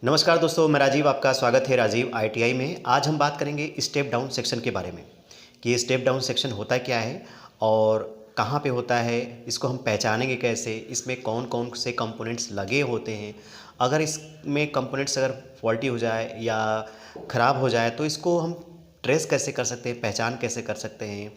नमस्कार दोस्तों, मैं राजीव, आपका स्वागत है राजीव आईटीआई में। आज हम बात करेंगे स्टेप डाउन सेक्शन के बारे में कि ये स्टेप डाउन सेक्शन होता क्या है और कहाँ पे होता है, इसको हम पहचानेंगे कैसे, इसमें कौन कौन से कंपोनेंट्स लगे होते हैं। अगर इसमें कंपोनेंट्स अगर फॉल्टी हो जाए या ख़राब हो जाए तो इसको हम ट्रेस कैसे कर सकते हैं, पहचान कैसे कर सकते हैं।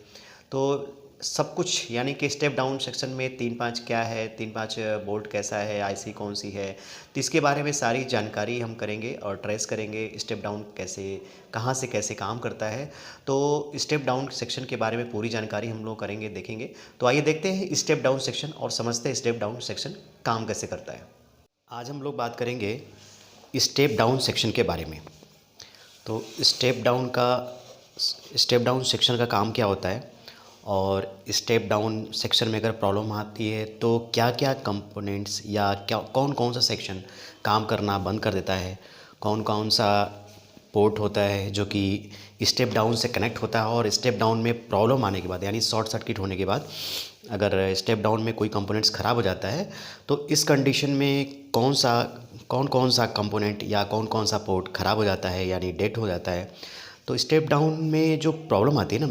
तो सब कुछ यानी कि स्टेप डाउन सेक्शन में 3-5 क्या है, 3-5 बोल्ट कैसा है, आईसी कौन सी है, तो इसके बारे में सारी जानकारी हम करेंगे और ट्रेस करेंगे स्टेप डाउन कैसे, कहाँ से कैसे काम करता है। तो स्टेप डाउन सेक्शन के बारे में पूरी जानकारी हम लोग करेंगे, देखेंगे। तो आइए देखते हैं स्टेप डाउन सेक्शन और समझते हैं स्टेप डाउन सेक्शन काम कैसे करता है। आज हम लोग बात करेंगे स्टेप डाउन सेक्शन के बारे में। तो स्टेप डाउन सेक्शन का काम क्या होता है और स्टेप डाउन सेक्शन में अगर प्रॉब्लम आती है तो क्या क्या कंपोनेंट्स या क्या कौन कौन सा सेक्शन काम करना बंद कर देता है, कौन कौन सा पोर्ट होता है जो कि स्टेप डाउन से कनेक्ट होता है और स्टेप डाउन में प्रॉब्लम आने के बाद यानी शॉर्ट सर्किट होने के बाद अगर स्टेप डाउन में कोई कंपोनेंट्स ख़राब हो जाता है तो इस कंडीशन में कौन कौन सा कंपोनेंट या कौन कौन सा पोर्ट ख़राब हो जाता है यानी डेड हो जाता है। तो स्टेप डाउन में जो प्रॉब्लम आती है ना,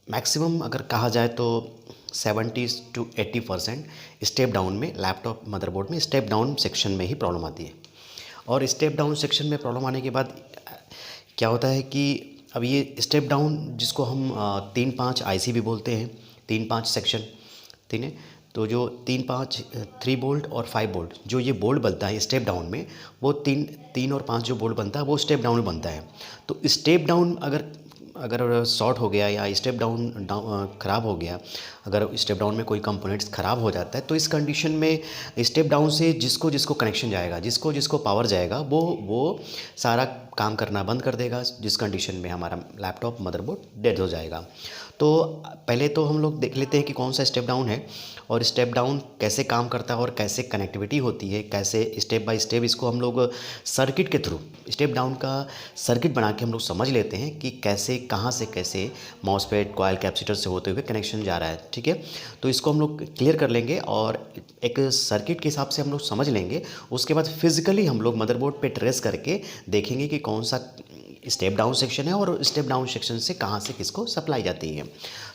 मैक्सिमम अगर कहा जाए तो 70 से 80% स्टेप डाउन में लैपटॉप मदरबोर्ड में स्टेप डाउन सेक्शन में ही प्रॉब्लम आती है। और स्टेप डाउन सेक्शन में प्रॉब्लम आने के बाद क्या होता है कि अब ये स्टेप डाउन जिसको हम 3-5 आईसी भी बोलते हैं, 3-5 सेक्शन, ठीक है। तो जो 3-5 3 बोल्ट और 5 बोल्ट जो ये बोल्ट बनता है स्टेप डाउन में, वो 3 और 5 जो बोल्ट बनता है वो स्टेप डाउन में बनता है। तो स्टेप डाउन अगर अगर शॉर्ट हो गया या स्टेप डाउन ख़राब हो गया, अगर स्टेप डाउन में कोई कंपोनेंट्स ख़राब हो जाता है तो इस कंडीशन में स्टेप डाउन से जिसको जिसको कनेक्शन जाएगा, जिसको जिसको पावर जाएगा, वो सारा काम करना बंद कर देगा, जिस कंडीशन में हमारा लैपटॉप मदरबोर्ड डेड हो जाएगा। तो पहले तो हम लोग देख लेते हैं कि कौन सा स्टेप डाउन है और स्टेप डाउन कैसे काम करता है और कैसे कनेक्टिविटी होती है, कैसे स्टेप बाय स्टेप इसको हम लोग सर्किट के थ्रू स्टेप डाउन का सर्किट बना के हम लोग समझ लेते हैं कि कैसे कहाँ से कैसे मॉसफेट कॉइल कैपेसिटर से होते हुए कनेक्शन जा रहा है, ठीक है। तो इसको हम लोग क्लियर कर लेंगे और एक सर्किट के हिसाब से हम लोग समझ लेंगे। उसके बाद फिजिकली हम लोग मदरबोर्ड पे ट्रेस करके देखेंगे कि कौन सा स्टेप डाउन सेक्शन है और स्टेप डाउन सेक्शन से कहाँ से किसको सप्लाई जाती है।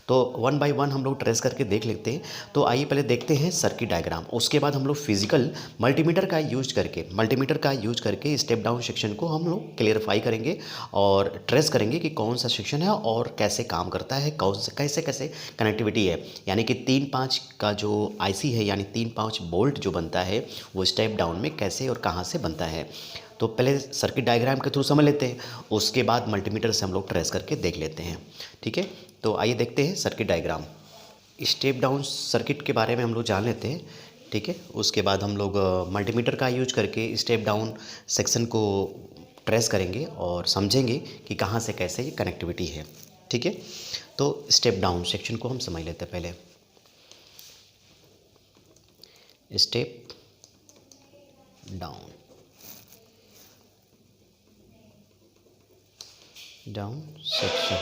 तो 1 बाय 1 हम लोग ट्रेस करके देख लेते हैं। तो आइए पहले देखते हैं सर्किट डायग्राम, उसके बाद हम लोग फिजिकल मल्टीमीटर का यूज करके स्टेप डाउन सेक्शन को हम लोग क्लियरफाई करेंगे और ट्रेस करेंगे कि कौन सा सेक्शन है और कैसे काम करता है, कौन से कैसे कैसे कनेक्टिविटी है। यानी कि 3-5 का जो आईसी है यानी 3-5 बोल्ट जो बनता है वो स्टेप डाउन में कैसे और कहाँ से बनता है। तो पहले सर्किट डायग्राम के थ्रू समझ लेते हैं, उसके बाद मल्टीमीटर से हम लोग ट्रेस करके देख लेते हैं, ठीक है। तो आइए देखते हैं circuit diagram. Step down circuit के बारे में हम लोग जान लेते हैं, ठीक है। उसके बाद हम लोग मल्टीमीटर का यूज करके स्टेप डाउन सेक्शन को ट्रेस करेंगे और समझेंगे कि कहाँ से कैसे ये कनेक्टिविटी है, ठीक है। तो स्टेप डाउन सेक्शन को हम समझ लेते हैं पहले। स्टेप डाउन सेक्शन,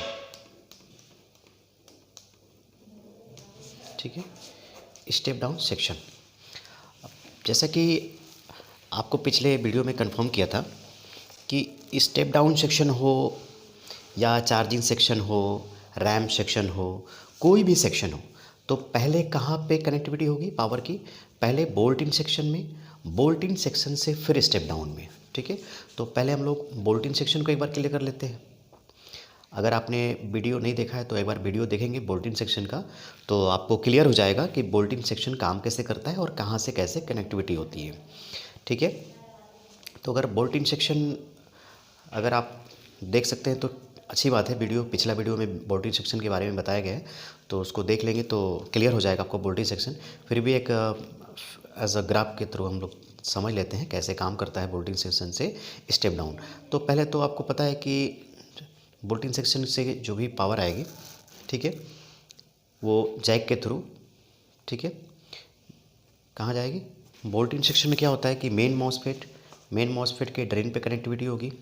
ठीक है। स्टेप डाउन सेक्शन, जैसा कि आपको पिछले वीडियो में कंफर्म किया था कि स्टेप डाउन सेक्शन हो या चार्जिंग सेक्शन हो, रैम सेक्शन हो, कोई भी सेक्शन हो, तो पहले कहाँ पे कनेक्टिविटी होगी पावर की, पहले बोल्ट इन सेक्शन में, बोल्ट इन सेक्शन से फिर स्टेप डाउन में, ठीक है। तो पहले हम लोग बोल्ट इन सेक्शन को एक बार क्लियर कर लेते हैं। अगर आपने वीडियो नहीं देखा है तो एक बार वीडियो देखेंगे बोल्टिन सेक्शन का, तो आपको क्लियर हो जाएगा कि बोल्टिन सेक्शन काम कैसे करता है और कहाँ से कैसे कनेक्टिविटी होती है, ठीक है। तो अगर बोल्टिन सेक्शन अगर आप देख सकते हैं तो अच्छी बात है, पिछला वीडियो में बोल्टिन सेक्शन के बारे में बताया गया है, तो उसको देख लेंगे तो क्लियर हो जाएगा आपको बोल्टिन सेक्शन। फिर भी एक एज अ ग्राफ के थ्रू हम लोग समझ लेते हैं कैसे काम करता है बोल्टिन सेक्शन से स्टेप डाउन। तो पहले तो आपको पता है कि बोल्टिन सेक्शन से जो भी पावर आएगी, ठीक है, वो जैक के थ्रू, ठीक है, कहाँ जाएगी। बोल्टिन सेक्शन में क्या होता है कि मेन मॉसफेट के ड्रेन पे कनेक्टिविटी होगी,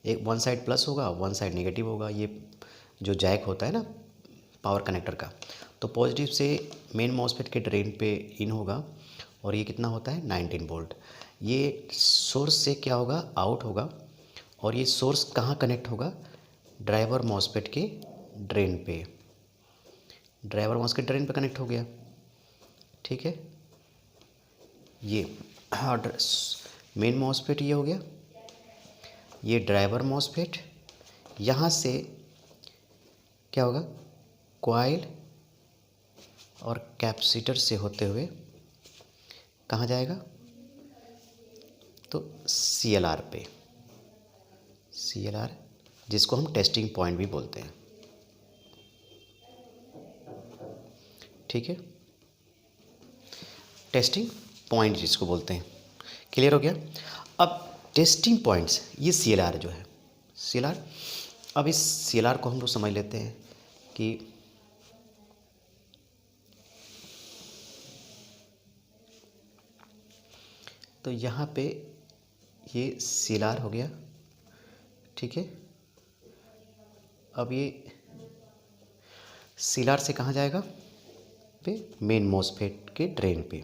एक वन साइड प्लस होगा, वन साइड नेगेटिव होगा। ये जो जैक होता है ना पावर कनेक्टर का, तो पॉजिटिव से मेन मॉसफेट के ड्रेन पे इन होगा और ये कितना होता है 19 वोल्ट। ये सोर्स से क्या होगा, आउट होगा, और ये सोर्स कहाँ कनेक्ट होगा, ड्राइवर मॉसफेट के ड्रेन पे, ड्राइवर मॉसफेट ड्रेन पे कनेक्ट हो गया। ठीक है, ये मेन मॉसफेट ये हो गया, ये ड्राइवर मॉसफेट, यहाँ से क्या होगा, कॉइल और कैपेसिटर से होते हुए कहाँ जाएगा, तो CLR पे, CLR जिसको हम टेस्टिंग पॉइंट भी बोलते हैं। ठीक है, टेस्टिंग पॉइंट जिसको बोलते हैं। क्लियर हो गया। अब टेस्टिंग पॉइंट्स, ये CLR जो है, CLR, अब इस CLR को हम लोग समझ लेते हैं कि तो यहाँ पे ये CLR हो गया। ठीक है, अब ये CLR से कहाँ जाएगा, पे मेन मॉसफेट के ड्रेन पे।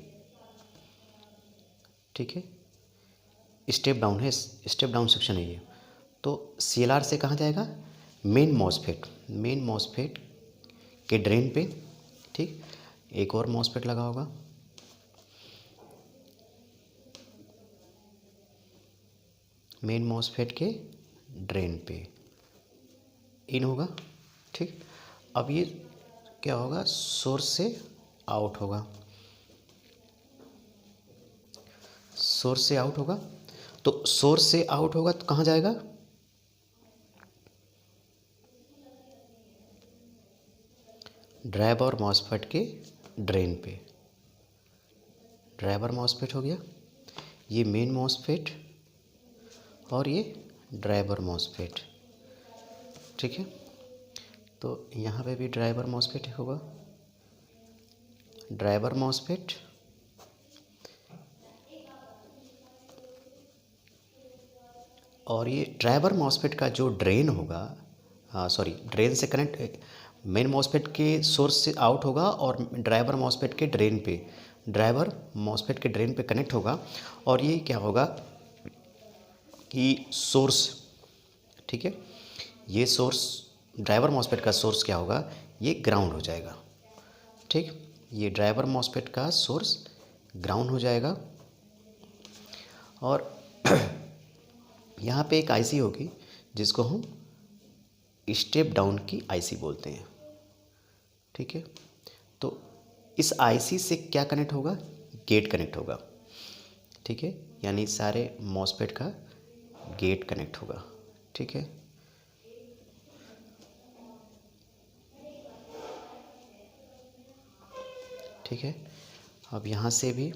ठीक है, स्टेप डाउन है, स्टेप डाउन सेक्शन है ये। तो CLR से कहाँ जाएगा, मेन मॉसफेट के ड्रेन पे। ठीक, एक और मॉसफेट लगा होगा, मेन मॉसफेट के ड्रेन पे इन होगा। ठीक, अब ये क्या होगा, सोर्स से आउट होगा, सोर्स से आउट होगा। तो सोर्स से आउट होगा तो कहाँ जाएगा, ड्राइवर मॉसफेट के ड्रेन पे, ड्राइवर मॉसफेट हो गया, ये मेन मॉसफेट और ये ड्राइवर मॉसफेट। ठीक है, तो यहाँ पे भी ड्राइवर मॉसफेट होगा, ड्राइवर मॉसफेट और ये ड्राइवर मॉसफेट का जो ड्रेन होगा, सॉरी, ड्रेन से कनेक्ट, मेन मॉसफेट के सोर्स से आउट होगा और ड्राइवर मॉसफेट के ड्रेन पे, ड्राइवर मॉसफेट के ड्रेन पे कनेक्ट होगा। और ये क्या होगा कि सोर्स, ठीक है, ये सोर्स, ड्राइवर मॉसफेट का सोर्स क्या होगा, ये ग्राउंड हो जाएगा। ठीक, ये ड्राइवर मॉसफेट का सोर्स ग्राउंड हो जाएगा। और यहाँ पे एक आईसी होगी जिसको हम स्टेप डाउन की आईसी बोलते हैं। ठीक है, तो इस आईसी से क्या कनेक्ट होगा, गेट कनेक्ट होगा। ठीक है, यानी सारे मॉसफेट का गेट कनेक्ट होगा। ठीक है, ठीक है, अब यहाँ से भी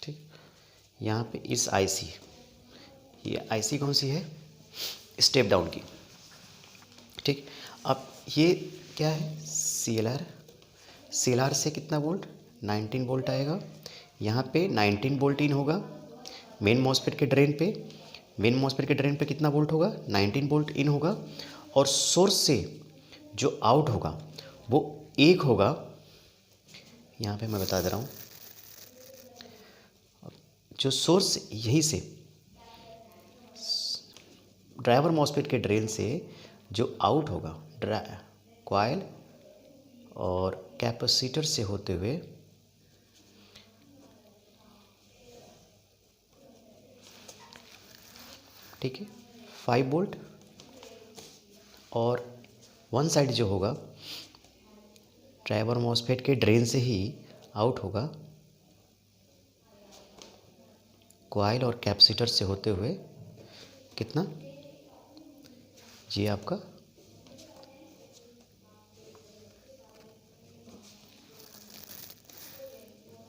ठीक, यहाँ पे इस आईसी, ये आईसी कौन सी है, स्टेप डाउन की। ठीक, अब ये क्या है, CLR, CLR से कितना वोल्ट, 19 वोल्ट आएगा। यहाँ पे 19 वोल्ट इन होगा मेन मॉसफेट के ड्रेन पे, मेन मॉसफेट के ड्रेन पे कितना वोल्ट होगा, 19 वोल्ट इन होगा। और सोर्स से जो आउट होगा वो एक होगा, यहाँ पे मैं बता दे रहा हूँ, जो सोर्स यहीं से ड्राइवर मॉसफेट के ड्रेन से जो आउट होगा, कॉइल और कैपेसिटर से होते हुए ठीक है 5 वोल्ट, और वन साइड जो होगा ड्राइवर मॉसफेट के ड्रेन से ही आउट होगा, कॉइल और कैपेसिटर से होते हुए कितना, ये आपका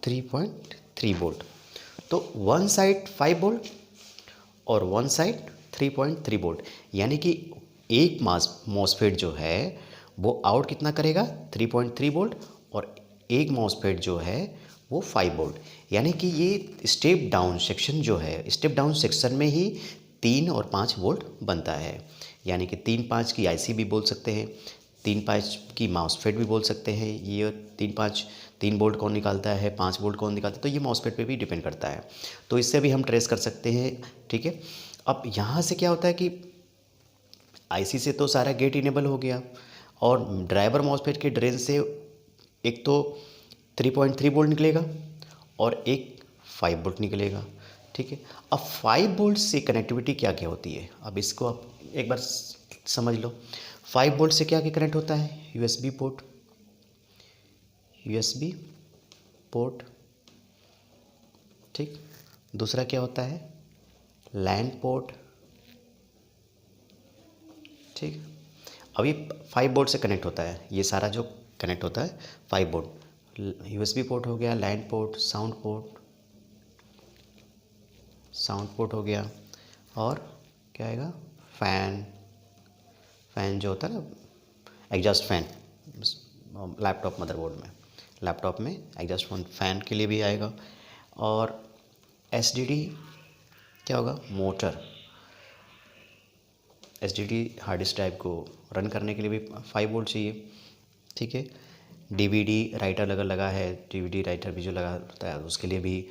3.3 वोल्ट। तो वन साइड 5 वोल्ट और वन साइड 3.3 वोल्ट, यानी कि एक मॉसफेट जो है वो आउट कितना करेगा, 3.3 वोल्ट, और एक मॉसफेट जो है वो 5 वोल्ट, यानी कि ये स्टेप डाउन सेक्शन जो है, स्टेप डाउन सेक्शन में ही 3 और 5 वोल्ट बनता है। यानी कि 3-5 की आईसी भी बोल सकते हैं, 3-5 की मॉसफेट भी बोल सकते हैं। ये 3-5 3 वोल्ट कौन निकालता है, 5 वोल्ट कौन निकालता है, तो ये मॉसफेट पे भी डिपेंड करता है। तो इससे भी हम ट्रेस कर सकते हैं, ठीक है। अब यहाँ से क्या होता है कि आईसी से तो सारा गेट इनेबल हो गया, और ड्राइवर मॉसफेट के ड्रेन से एक तो 3.3 वोल्ट निकलेगा और एक 5 वोल्ट निकलेगा, ठीक है। अब 5 वोल्ट से कनेक्टिविटी क्या क्या होती है, अब इसको आप एक बार समझ लो। 5 वोल्ट से क्या क्या कनेक्ट होता है, यूएसबी पोर्ट, यूएसबी पोर्ट, ठीक। दूसरा क्या होता है, लैन पोर्ट, ठीक। अब ये 5 वोल्ट से कनेक्ट होता है, ये सारा जो कनेक्ट होता है 5 वोल्ट। यूएसबी पोर्ट हो गया, लैन पोर्ट, साउंड पोर्ट हो गया, और क्या आएगा, फैन जो होता है ना, एग्जॉस्ट फैन। लैपटॉप में एग्जॉस्ट फैन के लिए भी आएगा। और एसडीडी क्या होगा, motor, SDD hard disk drive को रन करने के लिए भी 5 वोल्ट चाहिए, ठीक है। डीवीडी राइटर अगर लगा है, डीवीडी राइटर भी जो लगा होता है उसके लिए भी,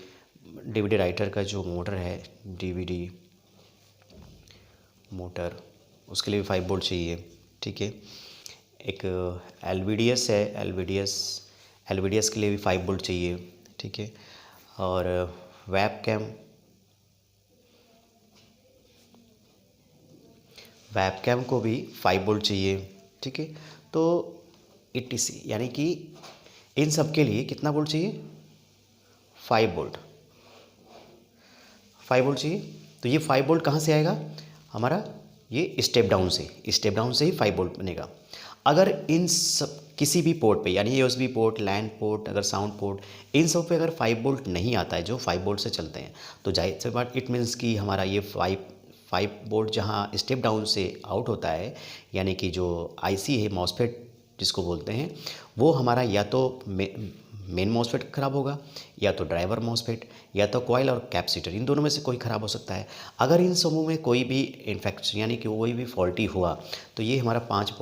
डीवीडी राइटर का जो मोटर है, डीवीडी मोटर, उसके लिए भी 5 वोल्ट चाहिए, ठीक है। एक एलवीडीएस है, एलवीडीएस के लिए भी 5 वोल्ट चाहिए, ठीक है। और वेबकैम को भी 5 वोल्ट चाहिए, ठीक है। तो ईटीसी, यानी कि इन सब के लिए कितना वोल्ट चाहिए, 5 वोल्ट, 5 वोल्ट चाहिए। तो ये 5 वोल्ट कहाँ से आएगा हमारा, ये स्टेप डाउन से ही 5 वोल्ट बनेगा। अगर इन सब किसी भी पोर्ट पे, यानी यूएसबी पोर्ट, लैन पोर्ट, अगर साउंड पोर्ट, इन सब पे अगर 5 वोल्ट नहीं आता है, जो 5 वोल्ट से चलते हैं, तो जाहिर सी बात, इट मीन्स कि हमारा ये 5 वोल्ट जहाँ स्टेप डाउन से आउट होता है, यानी कि जो आईसी है, मॉसफेट जिसको बोलते हैं, वो हमारा या तो मेन मॉसफेट ख़राब होगा, या तो ड्राइवर मॉसफेट, या तो कॉइल और कैपेसिटर, इन दोनों में से कोई ख़राब हो सकता है। अगर इन समूह में कोई भी इन्फेक्शन, यानी कि कोई भी फॉल्टी हुआ, तो ये हमारा 5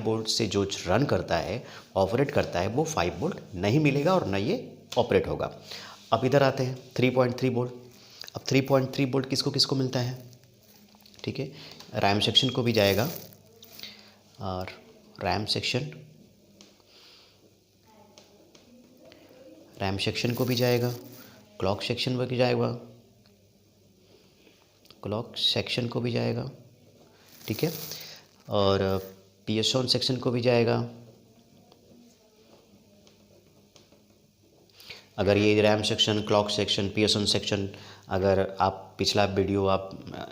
वोल्ट से जो रन करता है, ऑपरेट करता है, वो 5 वोल्ट नहीं मिलेगा और न ये ऑपरेट होगा। अब इधर आते हैं 3.3 वोल्ट। अब 3.3 वोल्ट किसको किसको मिलता है, ठीक है। रैम सेक्शन को भी जाएगा, और रैम सेक्शन को भी जाएगा, क्लॉक सेक्शन को भी जाएगा, ठीक है। और पीएसओन सेक्शन को भी जाएगा। अगर ये RAM section, clock section, PS on section, अगर आप पिछला वीडियो आप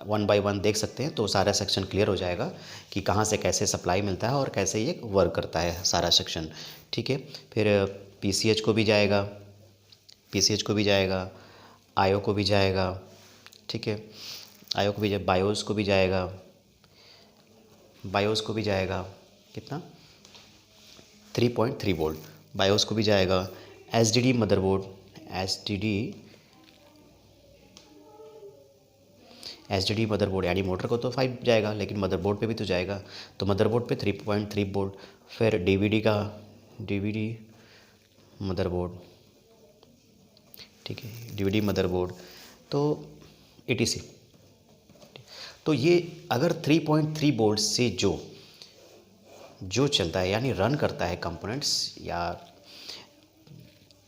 1 बाय 1 देख सकते हैं, तो सारा सेक्शन क्लियर हो जाएगा कि कहाँ से कैसे सप्लाई मिलता है और कैसे ये वर्क करता है सारा सेक्शन, ठीक है। फिर पीसीएच को भी जाएगा, आईओ को भी जाएगा, ठीक है। आईओ को भी जाएगा, बायोस को भी जाएगा, कितना, 3.3 वोल्ट, बायोस को भी जाएगा। एसडीडी मदरबोर्ड, यानी मोटर को तो 5 जाएगा, लेकिन मदरबोर्ड पे भी तो जाएगा, तो मदरबोर्ड पे 3.3 वोल्ट। फिर डीवीडी मदरबोर्ड, ठीक है, डीवीडी मदरबोर्ड, तो ईटीसी। तो ये अगर 3.3 वोल्ट से जो चलता है, यानी रन करता है कंपोनेंट्स या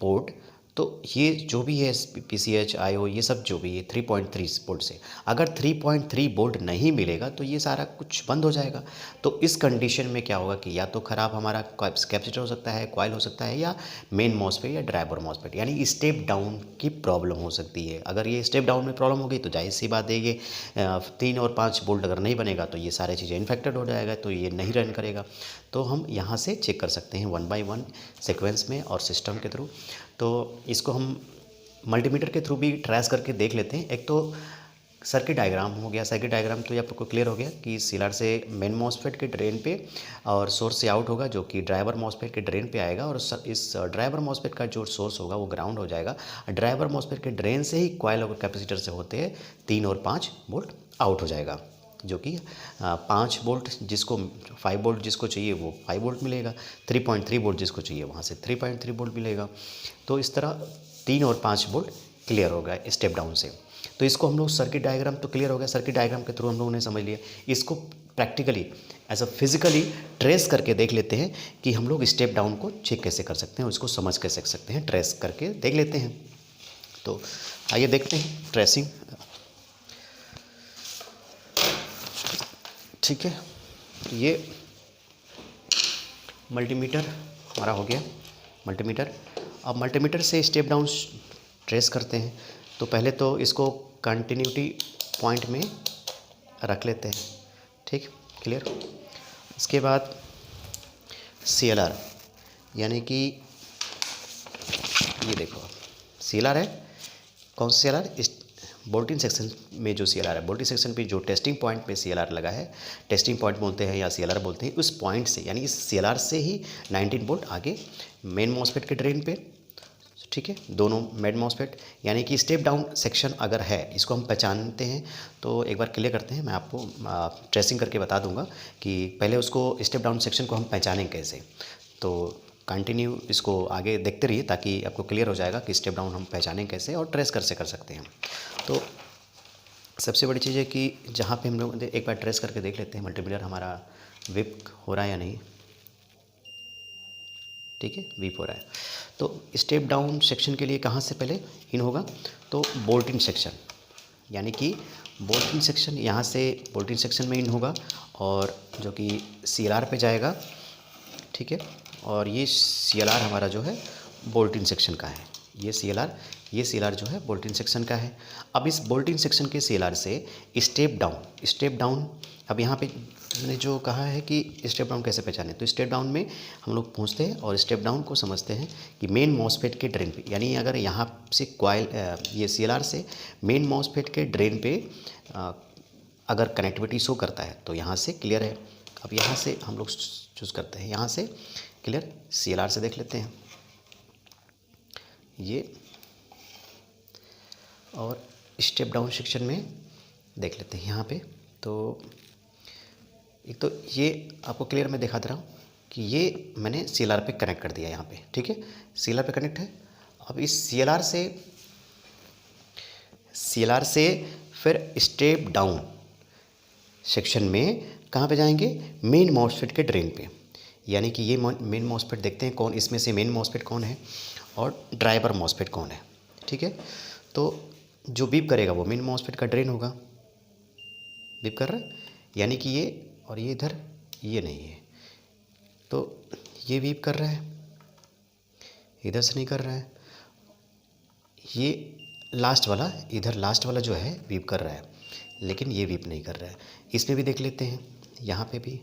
पोर्ट, तो ये जो भी है पीसीएच, आईओ, ये सब जो भी है 3.3 वोल्ट से, अगर 3.3 वोल्ट नहीं मिलेगा तो ये सारा कुछ बंद हो जाएगा। तो इस कंडीशन में क्या होगा कि या तो ख़राब हमारा कैपेसिटर हो सकता है, कॉइल हो सकता है, या मेन मॉसफेट या ड्राइवर मॉसफेट, यानी स्टेप डाउन की प्रॉब्लम हो सकती है। अगर ये स्टेप डाउन में प्रॉब्लम होगी तो जाहिर सी बात है, ये 3 और 5 वोल्ट अगर नहीं बनेगा तो ये सारी चीज़ें इन्फेक्टेड हो जाएगा, तो ये नहीं रन करेगा। तो हम यहाँ से चेक कर सकते हैं 1 बाय 1 सीक्वेंस में और सिस्टम के थ्रू। तो इसको हम मल्टीमीटर के थ्रू भी ट्रेस करके देख लेते हैं। एक तो सर्किट डायग्राम हो गया। सर्किट डायग्राम तो ये आपको क्लियर हो गया कि सीएलआर से मेन मॉसफेट के ड्रेन पे और सोर्स से आउट होगा, जो कि ड्राइवर मॉसफेट के ड्रेन पे आएगा, और इस ड्राइवर मॉसफेट का जो सोर्स होगा वो ग्राउंड हो जाएगा। ड्राइवर मॉसफेट के ड्रेन से ही कॉइल और कैपेसिटर से होते हैं 3 और 5 वोल्ट आउट हो जाएगा, जो कि 5 वोल्ट जिसको 5 वोल्ट जिसको चाहिए वो 5 वोल्ट मिलेगा, 3.3 वोल्ट जिसको चाहिए वहाँ से 3.3 वोल्ट मिलेगा। तो इस तरह 3 और 5 वोल्ट क्लियर होगा स्टेप डाउन से। तो इसको हम लोग सर्किट डायग्राम तो क्लियर हो गया, सर्किट डायग्राम के थ्रू हम लोगों ने समझ लिया। इसको practically as a physically trace करके देख लेते हैं कि हम लोग स्टेप डाउन को चेक कैसे कर सकते हैं, उसको समझ कैसे सकते हैं, ट्रेस करके देख लेते हैं। तो आइए देखते हैं ट्रेसिंग। ठीक है, ये मल्टीमीटर हमारा हो गया मल्टीमीटर। अब मल्टीमीटर से स्टेप डाउन ट्रेस करते हैं। तो पहले तो इसको कंटिन्यूटी पॉइंट में रख लेते हैं। ठीक, क्लियर। इसके बाद सीएलआर, यानी कि ये देखो सीएलआर है, कौन सा सीएलआर, इस बोल्टिन सेक्शन में जो सीएलआर है, बोल्टिन सेक्शन पे जो टेस्टिंग पॉइंट पे सीएलआर लगा है, टेस्टिंग पॉइंट बोलते हैं या सीएलआर बोलते हैं, उस पॉइंट से यानी इस सीएलआर से ही 19 वोल्ट आगे मेन मॉसफेट के ड्रेन पे। ठीक है, दोनों मेन मॉसफेट, यानी कि स्टेप डाउन सेक्शन अगर है, इसको हम पहचानते हैं। तो एक बार क्लियर करते हैं, मैं आपको ट्रेसिंग करके बता दूंगा कि पहले उसको स्टेप डाउन सेक्शन को हम पहचानें कैसे। तो कंटिन्यू इसको आगे देखते रहिए ताकि आपको क्लियर हो जाएगा कि स्टेप डाउन हम पहचानें कैसे और ट्रेस कैसे कर सकते हैं। तो सबसे बड़ी चीज़ है कि जहाँ पे हम लोग एक बार ट्रेस करके देख लेते हैं मल्टीमीटर हमारा विप हो रहा है या नहीं। ठीक है, वीप हो रहा है। तो स्टेप डाउन सेक्शन के लिए कहाँ से पहले इन होगा, तो बोल्टिन सेक्शन, यानी कि बोल्टिन सेक्शन, यहाँ से बोल्टिन सेक्शन में इन होगा और जो कि सीएलआर पे जाएगा। ठीक है, और ये सीएलआर हमारा जो है बोल्टिन सेक्शन का है, ये सीएलआर जो है बोल्टिन सेक्शन का है। अब इस बोल्टिन सेक्शन के सीएलआर से स्टेप डाउन, अब यहाँ पे मैंने जो कहा है कि स्टेप डाउन कैसे पहचाने, तो स्टेप डाउन में हम लोग पहुँचते हैं और स्टेप डाउन को समझते हैं कि मेन मॉसफेट के ड्रेन पे, यानी अगर यहाँ से कॉइल ये सीएलआर से मेन मॉसफेट के ड्रेन पे अगर कनेक्टिविटी शो करता है तो यहाँ से क्लियर है। अब यहाँ से हम लोग चूज़ करते हैं, यहाँ से क्लियर, सीएलआर से देख लेते हैं ये, और स्टेप डाउन सेक्शन में देख लेते हैं यहाँ पे। तो एक तो ये आपको क्लियर मैं दिखा दे रहा हूँ कि ये मैंने सीएलआर पे कनेक्ट कर दिया यहाँ पे। ठीक है, सीएलआर पे कनेक्ट है। अब इस सीएलआर से फिर स्टेप डाउन सेक्शन में कहाँ पे जाएंगे, मेन मॉसफेट के ड्रेन पे, यानी कि ये मेन मॉसफेट देखते हैं कौन, इसमें से मेन मॉसफेट कौन है और ड्राइवर मॉसफेट कौन है। ठीक है, तो जो बीप करेगा वो मेन मॉसफेट का ड्रेन होगा, बीप कर रहा है, यानी कि ये, और ये इधर ये नहीं है, तो ये बीप कर रहा है, इधर से नहीं कर रहा है। ये लास्ट वाला जो है बीप कर रहा है, लेकिन ये बीप नहीं कर रहा है। इसमें भी देख लेते हैं, यहाँ पे भी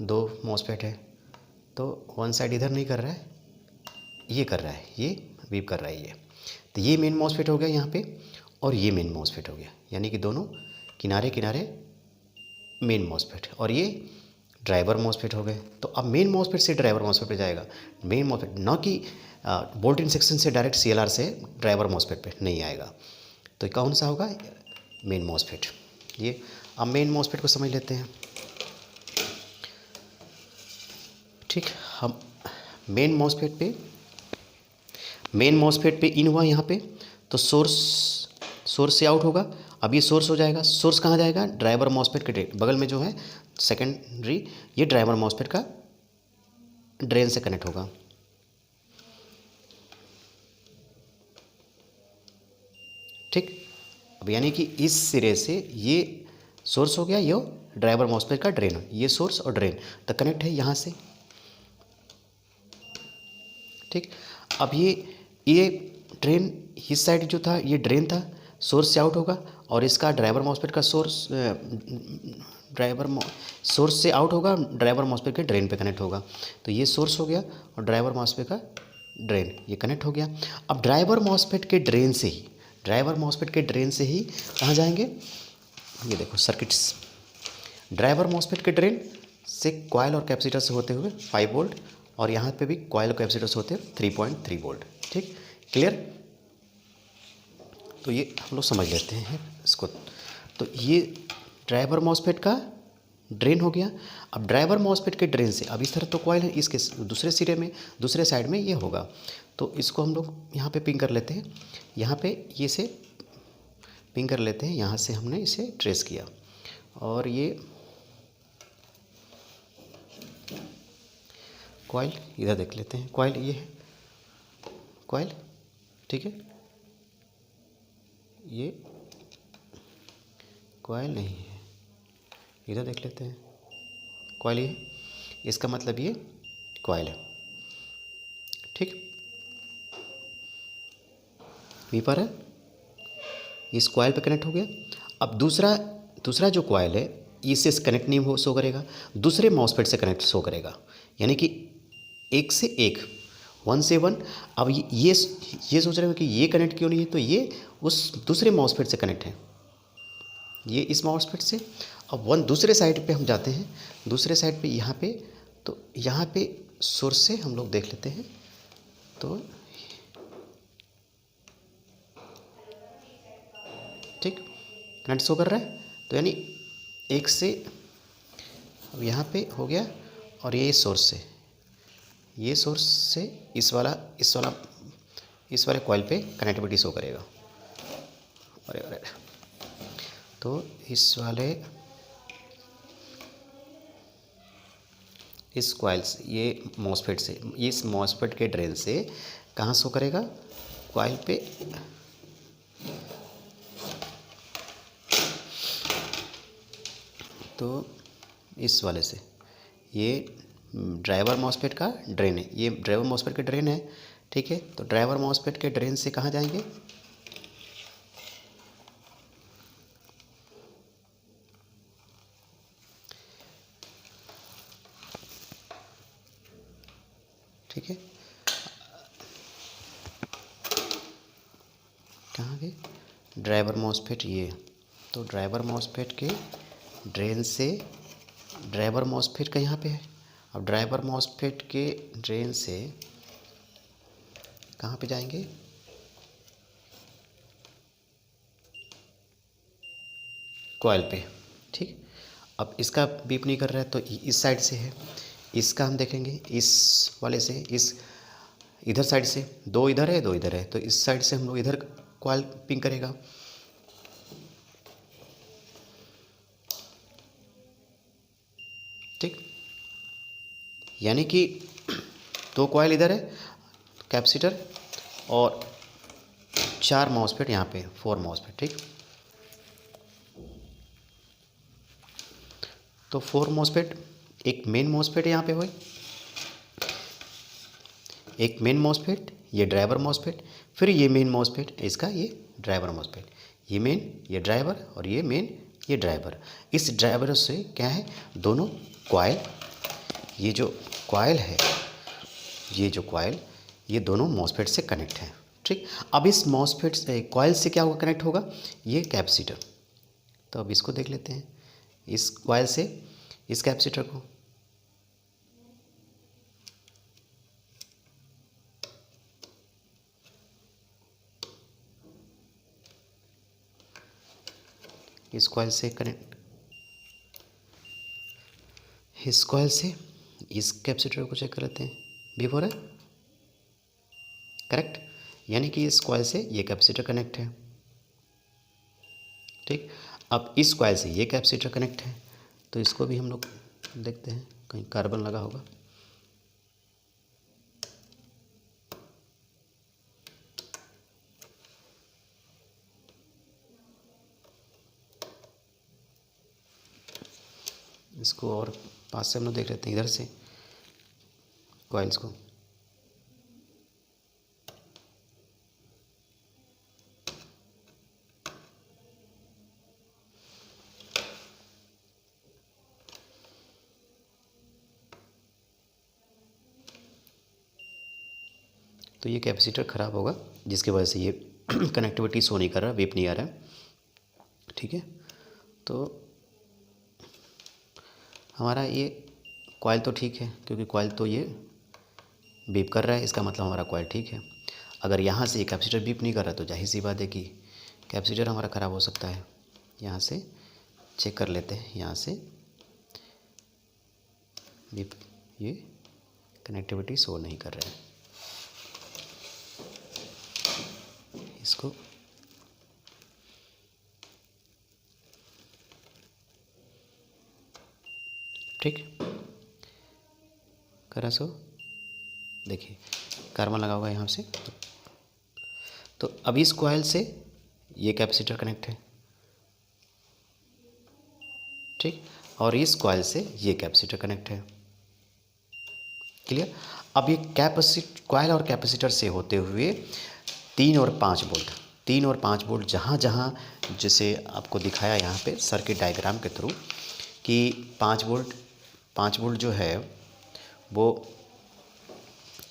2 मॉसफेट है, तो वन साइड इधर नहीं कर रहा है, ये कर रहा है, ये बीप कर रहा है ये। तो ये मेन मॉसफेट हो गया यहाँ पे, और ये मेन मॉसफेट हो गया, यानी कि दोनों किनारे किनारे मेन मॉसफेट, और ये ड्राइवर मॉसफेट हो गए। तो अब मेन मॉसफेट से ड्राइवर मॉसफेट पे जाएगा, मेन मॉसफेट, ना कि बोल्टिन सेक्शन से डायरेक्ट सीएलआर से ड्राइवर मॉसफेट पे नहीं आएगा। तो कौन सा होगा, मेन मॉसफेट ये। अब मेन मॉसफेट को समझ लेते हैं। ठीक, हम मेन मॉसफेट पे इन हुआ यहाँ पे, तो सोर्स से आउट होगा। अब ये सोर्स हो जाएगा, सोर्स कहाँ जाएगा, ड्राइवर मॉसफेट के बगल में जो है सेकेंडरी, ये ड्राइवर मॉसफेट का ड्रेन से कनेक्ट होगा। ठीक, अब यानी कि इस सिरे से ये सोर्स हो गया, ये ड्राइवर मॉसफेट का ड्रेन, ये सोर्स और ड्रेन तो कनेक्ट है यहाँ से। ठीक, अब ये ड्रेन, इस साइड जो था ये ड्रेन था, सोर्स से आउट होगा, और इसका ड्राइवर मॉसफेट का सोर्स से आउट होगा, ड्राइवर मॉसफेट के ड्रेन पे कनेक्ट होगा। तो ये सोर्स हो गया और ड्राइवर मॉसफेट का ड्रेन ये कनेक्ट हो गया। अब ड्राइवर मॉसफेट के ड्रेन से ही कहाँ जाएंगे, ये देखो सर्किट्स, ड्राइवर मॉसफेट के ड्रेन से कॉयल और कैपेसिटर से होते हुए 5 वोल्ट, और यहाँ पे भी कॉयल और कैपेसिटर से होते हुए 3.3 वोल्ट। ठीक, क्लियर। तो ये हम लोग समझ लेते हैं इसको। तो ये ड्राइवर मॉसफेट का ड्रेन हो गया। अब ड्राइवर मॉसफेट के ड्रेन से, अब इस तरह तो कॉयल है, इसके दूसरे सिरे में, दूसरे साइड में ये होगा। तो इसको हम लोग यहाँ पे पिंग कर लेते हैं, यहाँ पे ये से पिंग कर लेते हैं, यहाँ से हमने इसे ट्रेस किया। और ये कॉयल इधर देख लेते हैं, कॉयल ये है कॉयल, ठीक है। ये कॉयल नहीं है, इधर देख लेते हैं, कॉयल ये, इसका मतलब ये कॉयल है। ठीक, वीपर है, इस कॉयल पे कनेक्ट हो गया। अब दूसरा जो कॉयल है इससे कनेक्ट नहीं हो शो करेगा, दूसरे मॉसफेट से कनेक्ट शो करेगा, यानी कि एक से एक, 1 से 1। अब ये सोच रहे हो कि ये कनेक्ट क्यों नहीं है, तो ये उस दूसरे मॉसफेट से कनेक्ट है, ये इस मॉसफेट से। अब दूसरे साइड पे हम जाते हैं, दूसरे साइड पे यहाँ पे, तो यहाँ पे सोर्स से हम लोग देख लेते हैं। तो ठीक, कनेक्ट शो कर रहा है, तो यानी एक से, अब यहाँ पे हो गया, और ये सोर्स से इस वाले कॉइल पे कनेक्टिविटी शो करेगा। अरे तो इस कॉइल से, ये मॉसफेट से, इस मॉसफेट के ड्रेन से कहाँ शो करेगा, कॉइल पे। तो इस वाले से, ये ड्राइवर मॉसफेट का ड्रेन है, ये ड्राइवर मॉसफेट का ड्रेन है, ठीक है। तो ड्राइवर मॉसफेट के ड्रेन से कहाँ जाएंगे, ठीक है, कहाँ गए, ड्राइवर मॉसफेट ये। तो ड्राइवर मॉसफेट के ड्रेन से, ड्राइवर मॉसफेट का यहाँ पे है। अब ड्राइवर मॉसफेट के ड्रेन से कहाँ पे जाएंगे, कॉइल पे। ठीक, अब इसका बीप नहीं कर रहा है, तो इस साइड से है, इसका हम देखेंगे, इस वाले से, इस इधर साइड से, 2 इधर है 2 इधर है, तो इस साइड से हम लोग इधर कॉइल पिंग करेगा। ठीक, यानी कि 2 कॉइल इधर है, कैपेसिटर, और 4 मॉसफेट यहाँ पे, 4 मॉसफेट। ठीक, तो 4 मॉसफेट, एक मेन मॉसफेट यहाँ पे हुए, एक मेन मॉसफेट, ये ड्राइवर मॉसफेट, फिर ये मेन मॉसफेट, इसका ये ड्राइवर मॉसफेट, ये मेन, ये ड्राइवर, और ये मेन, ये ड्राइवर। इस ड्राइवर से क्या है, दोनों कॉइल, ये जो कॉइल है, ये दोनों मॉसफेट से कनेक्ट है। ठीक, अब इस मॉसफेट से, कॉइल से क्या होगा, कनेक्ट होगा ये कैपेसिटर। तो अब इसको देख लेते हैं, इस कॉइल से इस कैपेसिटर को, इस कॉइल से कनेक्ट, इस कॉइल से इस कैपेसिटर को चेक कर लेते हैं, बीप हो रहा है, करेक्ट, यानी कि इस कॉइल से ये कैपेसिटर कनेक्ट है। ठीक, अब इस कॉइल से ये कैपेसिटर कनेक्ट है, तो इसको भी हम लोग देखते हैं, कहीं कार्बन लगा होगा। इसको और पास से हम लोग देख लेते हैं, इधर से कॉइल्स को। तो ये कैपेसिटर ख़राब होगा, जिसकी वजह से ये कनेक्टिविटी शो नहीं कर रहा, वेप नहीं आ रहा है। ठीक है, तो हमारा ये कॉइल तो ठीक है, क्योंकि कॉइल तो ये बीप कर रहा है, इसका मतलब हमारा कॉइल ठीक है। अगर यहाँ से ये कैपेसिटर बीप नहीं कर रहा तो जाहिर सी बात है कि कैपेसिटर हमारा ख़राब हो सकता है। यहाँ से चेक कर लेते हैं, यहाँ से बीप, ये कनेक्टिविटी शो नहीं कर रहा है। इसको ठीक करा सो, देखिए कार्बन लगा हुआ है यहाँ से। तो अब इस कॉइल से ये कैपेसिटर कनेक्ट है, ठीक, और इस कॉइल से ये कैपेसिटर कनेक्ट है। क्लियर। अब ये कॉइल और कैपेसिटर से होते हुए 3 और 5 वोल्ट, 3 और 5 वोल्ट जहाँ जहाँ, जैसे आपको दिखाया यहाँ पे सर्किट डायग्राम के थ्रू कि 5 वोल्ट जो है वो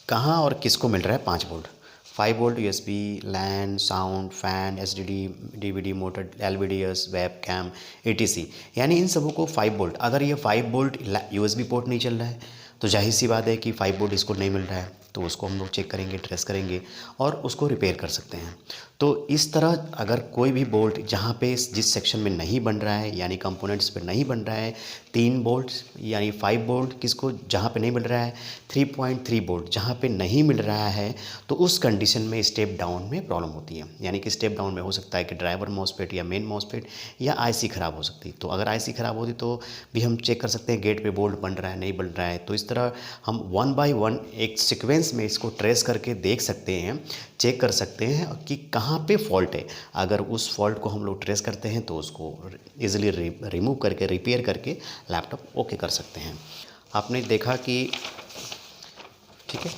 कहाँ और किसको मिल रहा है 5 volt. 5 volt USB, LAN, sound, fan, SDD, DVD motor, LVDS, webcam, ETC, यानी इन सबों को 5 वोल्ट। अगर ये 5 वोल्ट USB पोर्ट नहीं चल रहा है तो जाहिर सी बात है कि 5 वोल्ट इसको नहीं मिल रहा है, तो उसको हम लोग चेक करेंगे, ट्रेस करेंगे और उसको रिपेयर कर सकते हैं। तो इस तरह अगर कोई भी बोल्ट जहाँ पे जिस सेक्शन में नहीं बन रहा है, यानी कंपोनेंट्स पे नहीं बन रहा है, 3 वोल्ट यानी 5 वोल्ट किसको जहाँ पे नहीं मिल रहा है, 3.3 वोल्ट जहाँ पे नहीं मिल रहा है, तो उस कंडीशन में स्टेप डाउन में प्रॉब्लम होती है। यानी कि स्टेप डाउन में हो सकता है कि ड्राइवर मॉसफेट या मेन मॉसफेट या IC ख़राब हो सकती है। तो अगर IC ख़राब होती तो भी हम चेक कर सकते हैं गेट पे बोल्ट बन रहा है नहीं बन रहा है। तो इस तरह हम 1 बाय 1 एक सीक्वेंस में इसको ट्रेस करके देख सकते हैं, चेक कर सकते हैं कि कहाँ पे फॉल्ट है। अगर उस फॉल्ट को हम लोग ट्रेस करते हैं तो उसको इजीली रिमूव करके रिपेयर करके लैपटॉप ओके कर सकते हैं। आपने देखा कि ठीक है।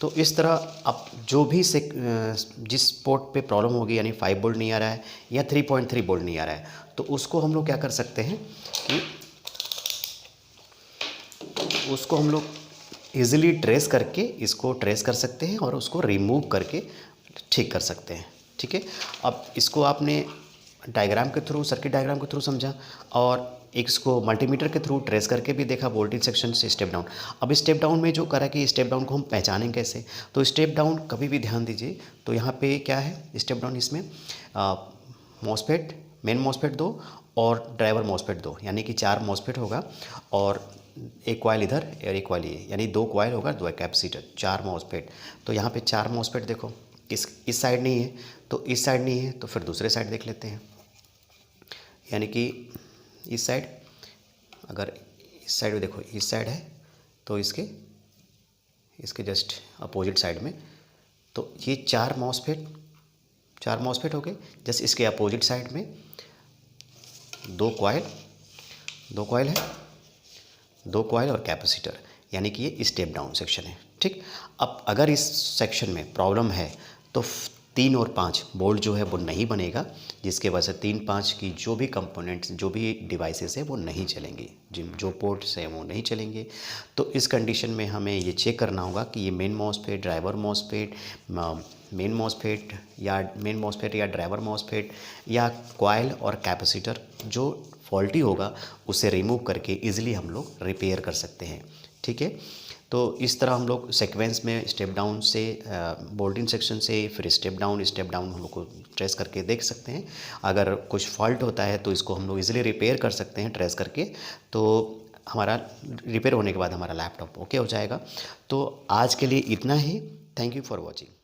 तो इस तरह अब जो भी जिस पोर्ट पे प्रॉब्लम होगी, यानी 5 वोल्ट नहीं आ रहा है या 3.3 वोल्ट नहीं आ रहा है, तो उसको हम लोग क्या कर सकते हैं कि उसको हम लोग ईज़िली ट्रेस करके इसको ट्रेस कर सकते हैं और उसको रिमूव करके ठीक कर सकते हैं। ठीक है। अब इसको आपने डायग्राम के थ्रू, सर्किट डायग्राम के थ्रू समझा और इसको मल्टीमीटर के थ्रू ट्रेस करके भी देखा वोल्टेज सेक्शन से स्टेप डाउन। अब स्टेप डाउन में जो करा कि स्टेप डाउन को हम पहचानें कैसे, तो स्टेप डाउन कभी भी ध्यान दीजिए तो यहाँ पे क्या है स्टेप डाउन, इसमें मॉसफेट, मेन मॉसफेट 2 और ड्राइवर मॉसफेट 2, यानी कि 4 मॉसफेट होगा और एक कॉइल इधर और एक कॉइल ये, यानी 2 कॉइल होगा 2 कैपेसिटर, 4 मॉसफेट। तो यहाँ पे 4 मॉसफेट देखो, इस साइड नहीं है तो इस साइड नहीं है, तो फिर दूसरे साइड देख लेते हैं। यानी कि इस साइड, अगर इस साइड में देखो, इस साइड है तो इसके जस्ट अपोजिट साइड में, तो ये 4 मॉसफेट हो गए। जस्ट इसके अपोजिट साइड में 2 कॉइल है, 2 कॉइल और कैपेसिटर, यानी कि ये स्टेप डाउन सेक्शन है। ठीक। अब अगर इस सेक्शन में प्रॉब्लम है तो 3 और 5 बोल्ट जो है वो नहीं बनेगा, जिसके वजह से 3-5 की जो भी कंपोनेंट्स, जो भी डिवाइसेस है वो नहीं चलेंगे, जो पोर्ट्स हैं वो नहीं चलेंगे। तो इस कंडीशन में हमें ये चेक करना होगा कि ये main MOSFET, driver MOSFET, main MOSFET या ड्राइवर मॉसफेट या कॉइल और कैपेसिटर जो फॉल्टी होगा उसे रिमूव करके इजीली हम लोग रिपेयर कर सकते हैं। ठीक है। तो इस तरह हम लोग सीक्वेंस में स्टेप डाउन से, बोल्टिंग सेक्शन से फिर स्टेप डाउन हम लोग को ट्रेस करके देख सकते हैं। अगर कुछ फॉल्ट होता है तो इसको हम लोग इजीली रिपेयर कर सकते हैं ट्रेस करके। तो हमारा रिपेयर होने के बाद हमारा लैपटॉप ओके हो जाएगा। तो आज के लिए इतना ही। Thank you for watching.